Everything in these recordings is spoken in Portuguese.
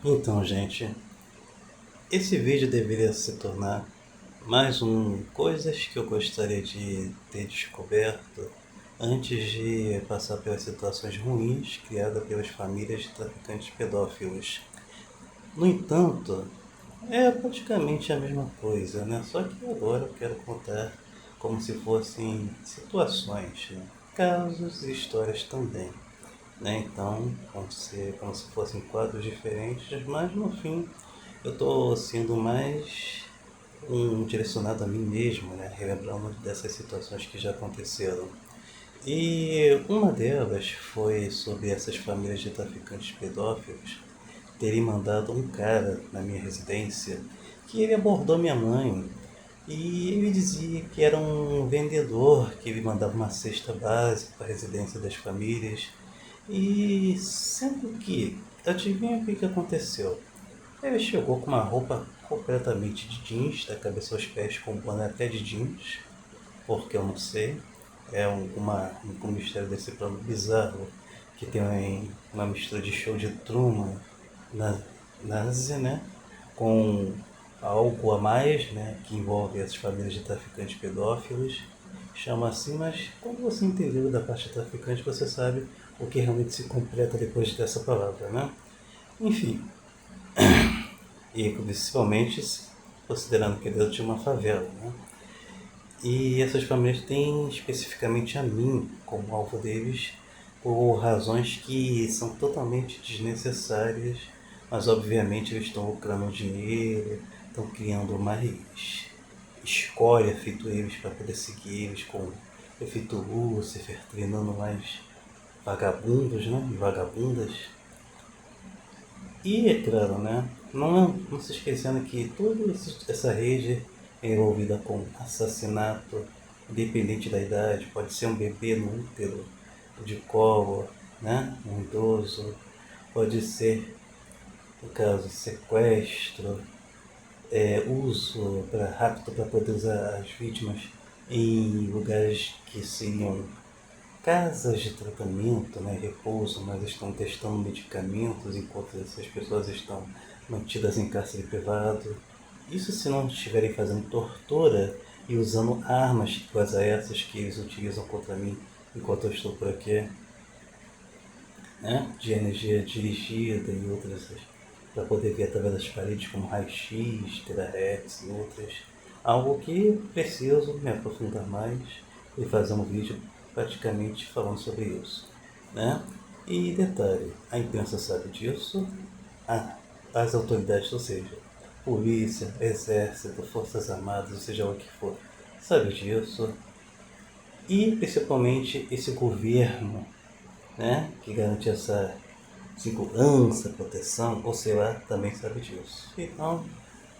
Então, gente, esse vídeo deveria se tornar mais um coisas que eu gostaria de ter descoberto antes de passar pelas situações ruins criadas pelas famílias de traficantes pedófilos. No entanto, é praticamente a mesma coisa, né? Só que agora eu quero contar como se fossem situações, né? Casos e histórias também, né? Então, como se fossem quadros diferentes, mas no fim eu estou sendo mais direcionado a mim mesmo, né? Relembrando dessas situações que já aconteceram. E uma delas foi sobre essas famílias de traficantes pedófilos terem mandado um cara na minha residência que ele abordou minha mãe e ele dizia que era um vendedor, que ele mandava uma cesta básica para a residência das famílias. E sendo que, adivinha o que aconteceu? Ele chegou com uma roupa completamente de jeans, da cabeça aos pés, com um boné até de jeans, porque eu não sei. É um mistério desse plano bizarro, que tem uma mistura de show de Truman na, nazi, né? Com algo a mais, né? Que envolve as famílias de traficantes pedófilos. Chama assim, mas quando você entendeu da parte de traficante, você sabe o que realmente se completa depois dessa palavra, né? Enfim, e principalmente considerando que Deus tinha uma favela, né? E essas famílias têm especificamente a mim como alvo deles por razões que são totalmente desnecessárias, mas obviamente eles estão lucrando dinheiro, estão criando mais escória feito eles para poder seguir eles com efeito Lúcifer, treinando mais vagabundos, né? E vagabundas. E é claro, né? Não se esquecendo que toda essa rede é envolvida com assassinato, independente da idade, pode ser um bebê no útero, de colo, né? Um idoso, pode ser, no caso, sequestro, uso para rapto para poder usar as vítimas em lugares que seriam casas de tratamento, né, repouso, mas estão testando medicamentos enquanto essas pessoas estão mantidas em cárcere privado. Isso se não estiverem fazendo tortura e usando armas iguais a essas que eles utilizam contra mim enquanto eu estou por aqui, né, de energia dirigida e outras, para poder ver através das paredes como raio-x, terahertz e outras. Algo que preciso me aprofundar mais e fazer um vídeo praticamente falando sobre isso, né? E detalhe, a imprensa sabe disso, as autoridades, ou seja, polícia, exército, forças armadas, ou seja o que for, sabe disso. E principalmente esse governo, né, que garante essa segurança, proteção, ou sei lá, também sabe disso. Então,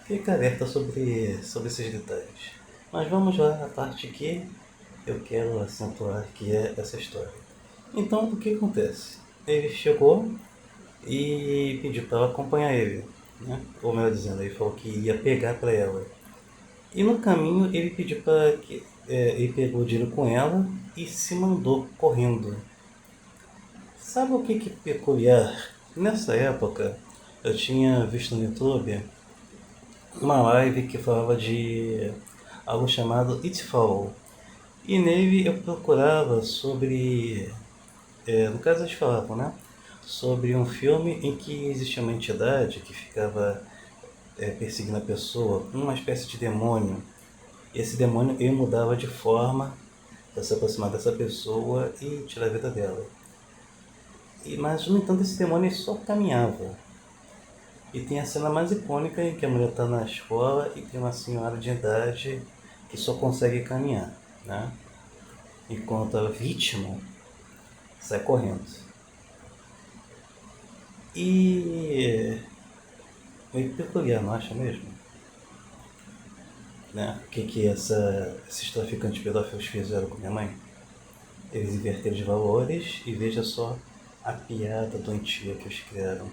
fica alerta sobre esses detalhes. Mas vamos lá à parte que eu quero acentuar, que é essa história. Então, o que acontece? Ele chegou e pediu para ela acompanhar ele, né? Ou melhor dizendo, ele falou que ia pegar para ela. E no caminho ele pediu para que ele pegou o dinheiro com ela e se mandou correndo. Sabe o que é peculiar? Nessa época eu tinha visto no YouTube uma live que falava de algo chamado It Fall. E nele eu procurava sobre, no caso eles falavam, né? Sobre um filme em que existia uma entidade que ficava perseguindo a pessoa, uma espécie de demônio. E esse demônio ele mudava de forma para se aproximar dessa pessoa e tirar a vida dela. Mas no entanto esse demônio só caminhava. E tem a cena mais icônica em que a mulher está na escola e tem uma senhora de idade que só consegue caminhar, né? Enquanto a vítima sai correndo. E meio peculiar, não acha mesmo? Né? O que esses traficantes pedófilos fizeram com minha mãe? Eles inverteram os valores e veja só a piada doentia que eles criaram.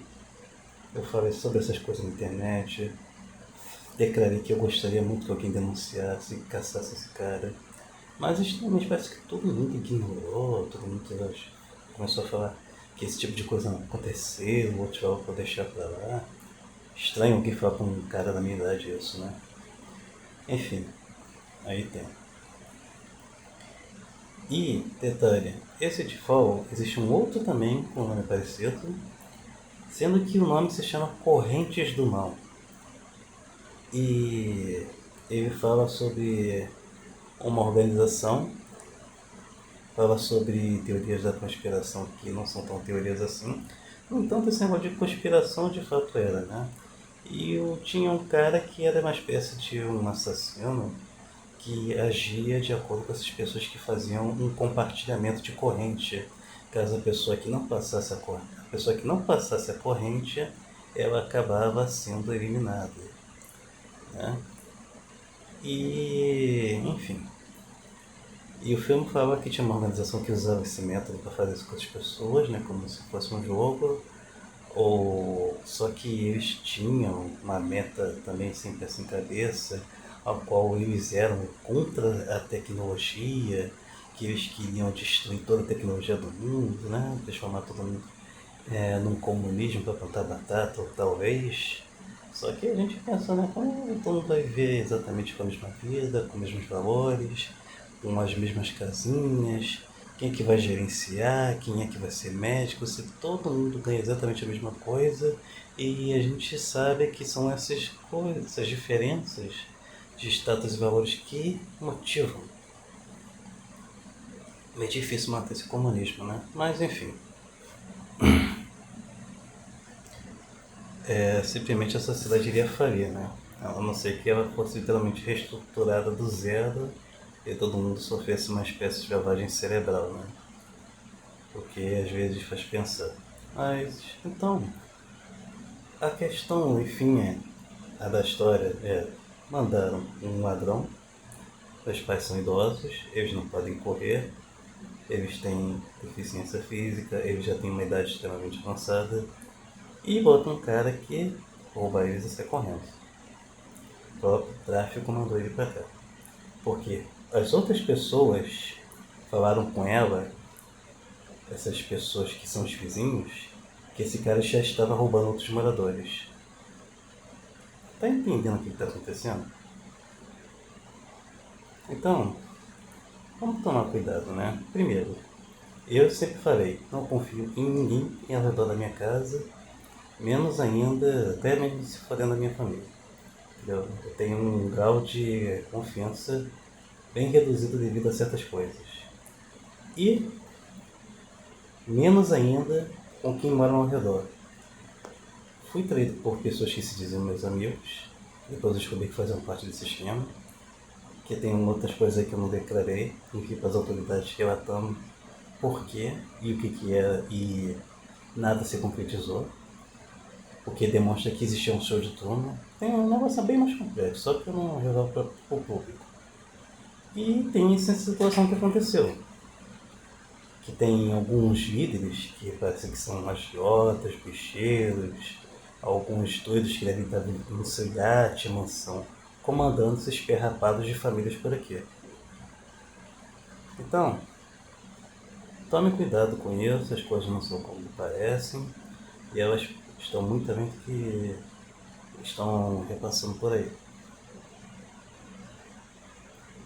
Eu falei sobre essas coisas na internet, declarei que eu gostaria muito que alguém denunciasse e caçasse esse cara. Mas estranhamente parece que todo mundo ignorou, todo mundo começou a falar que esse tipo de coisa não aconteceu, outros falaram para deixar pra lá. Estranho que falar pra um cara da minha idade isso, né? Enfim, aí tem. E, detalhe, esse Deadfall, existe um outro também com um nome parecido, sendo que o nome se chama Correntes do Mal. E ele fala sobre uma organização, fala sobre teorias da conspiração que não são tão teorias assim. No entanto, esse negócio de conspiração de fato era, né? E tinha um cara que era uma espécie de um assassino que agia de acordo com essas pessoas que faziam um compartilhamento de corrente. Caso a pessoa que não passasse a corrente, ela acabava sendo eliminada, né? E, enfim. E o filme falava que tinha uma organização que usava esse método para fazer isso com as pessoas, né, como se fosse um jogo, ou só que eles tinham uma meta também sempre assim cabeça, ao qual eles eram contra a tecnologia, que eles queriam destruir toda a tecnologia do mundo, né, transformar todo mundo num comunismo para plantar batata, ou talvez. Só que a gente pensa, né, como todo mundo vai viver exatamente com a mesma vida, com os mesmos valores, com as mesmas casinhas, quem é que vai gerenciar, quem é que vai ser médico, se todo mundo ganha exatamente a mesma coisa, e a gente sabe que são essas coisas, essas diferenças de status e valores que motivam. É difícil manter esse comunismo, né? Mas enfim. Simplesmente a sociedade iria falir, né? A não ser que ela fosse literalmente reestruturada do zero e todo mundo sofresse uma espécie de lavagem cerebral, né? Porque às vezes faz pensar. Mas, então, a questão, enfim, a da história mandaram um ladrão, os pais são idosos, eles não podem correr, eles têm deficiência física, eles já têm uma idade extremamente avançada, e botam um cara que rouba eles e sai correndo. O próprio tráfico mandou ele pra cá. Porque as outras pessoas falaram com ela, essas pessoas que são os vizinhos, que esse cara já estava roubando outros moradores. Tá entendendo o que está acontecendo? Então, vamos tomar cuidado, né? Primeiro, eu sempre falei, não confio em ninguém ao redor da minha casa, menos ainda, até mesmo se for dentro da minha família. Entendeu? Eu tenho um grau de confiança bem reduzido devido a certas coisas. E menos ainda com quem mora ao redor. Fui traído por pessoas que se diziam meus amigos, depois eu descobri que faziam parte desse esquema, que tem outras coisas aí que eu não declarei, enfim, para as autoridades relatando por quê e o que era, e nada se concretizou, o que demonstra que existia um show de turma. Tem um negócio bem mais complexo, só que eu não revelo para o público. E tem essa situação que aconteceu, que tem alguns líderes que parecem que são agiotas, bicheiros, alguns doidos que devem estar no seu iate, mansão, comandando esses perrapados de famílias por aqui. Então, tome cuidado com isso, as coisas não são como parecem, e elas estão muito também que estão repassando por aí.